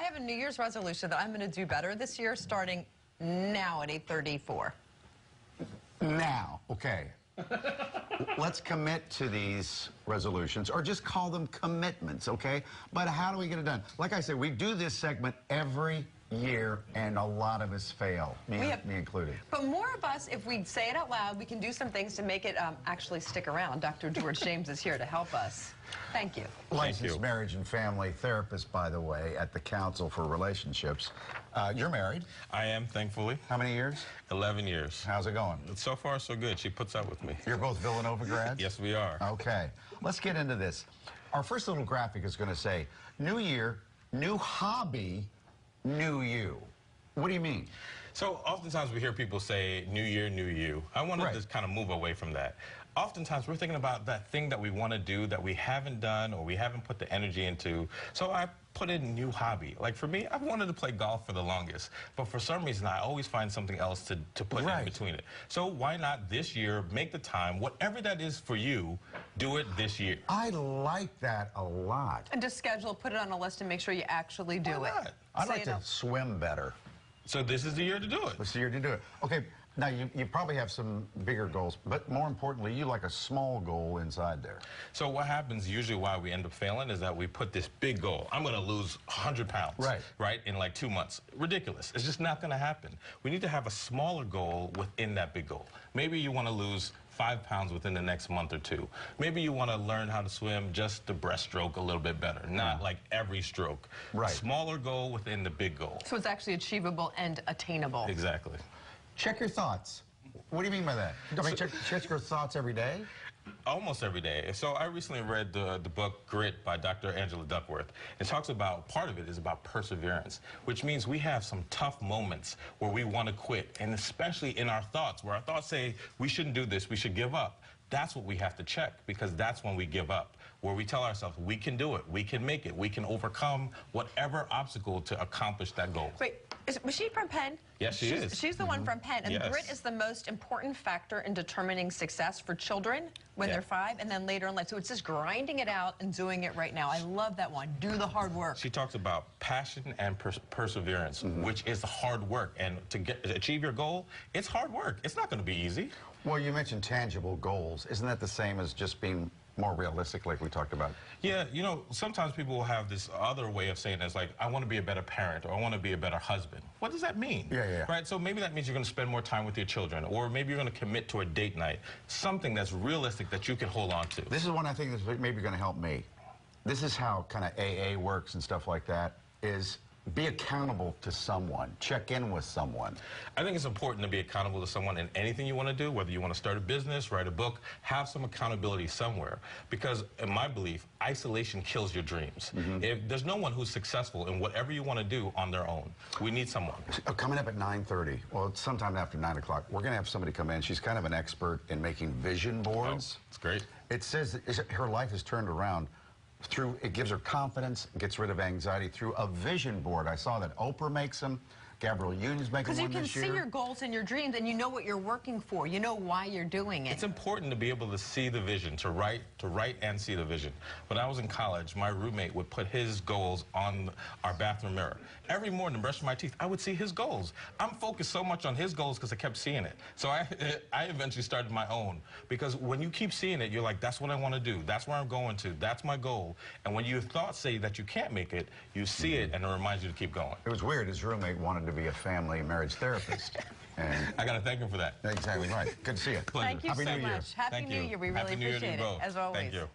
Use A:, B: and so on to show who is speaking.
A: have a New Year's resolution that I'm going to do better this year, starting now at 8:34.
B: Now, okay. Let's commit to these resolutions, or just call them commitments, okay? But how do we get it done? Like I said, we do this segment every year, and a lot of us fail, me included.
A: But more of us, if we say it out loud, we can do some things to make it actually stick around. Dr. George James is here to help us. Thank you.
B: Licensed marriage and family therapist, by the way, at the Council for Relationships. You're married?
C: I am, thankfully.
B: How many years?
C: 11 years.
B: How's it going?
C: So far, so good. She puts up with me.
B: You're both Villanova grads?
C: Yes, we are.
B: Okay. Let's get into this. Our first little graphic is going to say, new year, new hobby, new you. What do you mean?
C: So oftentimes we hear people say, new year, new you. I wanted to kind of move away from that. Oftentimes we're thinking about that thing that we want to do that we haven't done or we haven't put the energy into. So I put in new hobby. Like for me, I've wanted to play golf for the longest, but for some reason I always find something else to put in between it. So why not this year make the time, whatever that is for you, do it this year.
B: I like that a lot.
A: And just schedule, put it on a list and make sure you actually do it.
B: I'd like to swim better.
C: So this is the year to do it.
B: This is the year to do it. Okay, now you probably have some bigger goals, but more importantly, you like a small goal inside there.
C: So what happens usually why we end up failing is that we put this big goal. I'm going to lose 100 pounds, right, in like 2 months. Ridiculous. It's just not going to happen. We need to have a smaller goal within that big goal. Maybe you want to lose 5 pounds within the next month or two. Maybe you want to learn how to swim just the breaststroke a little bit better, not like every stroke. Smaller goal within the big goal.
A: So it's actually achievable and attainable.
C: Exactly.
B: Check your thoughts. What do you mean by that? I mean, check your thoughts every day?
C: Almost every day. So I recently read the book Grit by Dr. Angela Duckworth. It talks about, part of it is about perseverance, which means we have some tough moments where we want to quit, and especially in our thoughts, where our thoughts say we shouldn't do this, we should give up. That's what we have to check, because that's when we give up, where we tell ourselves we can do it, we can make it, we can overcome whatever obstacle to accomplish that goal.
A: Wait, was she from Penn?
C: Yes, she is.
A: She's the one from Penn. And grit is the most important factor in determining success for children when they're 5 and then later in life. So it's just grinding it out and doing it right now. I love that one. Do the hard work.
C: She talks about passion and perseverance, which is the hard work. And to achieve your goal, it's hard work. It's not going to be easy.
B: Well, you mentioned tangible goals. Isn't that the same as just being more realistic, like we talked about?
C: Yeah, you know, sometimes people will have this other way of saying it. It's like, I want to be a better parent, or I want to be a better husband. What does that mean? Right, so maybe that means you're going to spend more time with your children, or maybe you're going to commit to a date night, something that's realistic that you can hold on to.
B: This is one I think that's maybe going to help me. This is how kind of AA works and stuff like that, is be accountable to someone. Check in with someone.
C: I think it's important to be accountable to someone in anything you want to do, whether you want to start a business, write a book, have some accountability somewhere. Because in my belief, isolation kills your dreams. If there's no one who's successful in whatever you want to do on their own, we need someone.
B: Coming up at 9:30, well, it's sometime after 9 o'clock, we're going to have somebody come in. She's kind of an expert in making vision boards.
C: It's great.
B: It says that her life is turned around through, it gives her confidence, gets rid of anxiety through a vision board. I saw that Oprah makes them. Gabrielle Union's making one this year.
A: Because you can see your goals and your dreams, and you know what you're working for. You know why you're doing it.
C: It's important to be able to see the vision, to write and see the vision. When I was in college, my roommate would put his goals on our bathroom mirror. Every morning, brushing my teeth, I would see his goals. I'm focused so much on his goals because I kept seeing it. So I eventually started my own. Because when you keep seeing it, you're like, that's what I want to do. That's where I'm going to. That's my goal. And when your thoughts say that you can't make it, you see it, and it reminds you to keep going.
B: It was weird. His roommate wanted to be a family marriage therapist. And
C: I got to thank him for that.
B: Exactly right. Good to see you.
A: Thank you so much. Happy
C: New
A: Year. We really appreciate it, as always.
C: Thank you.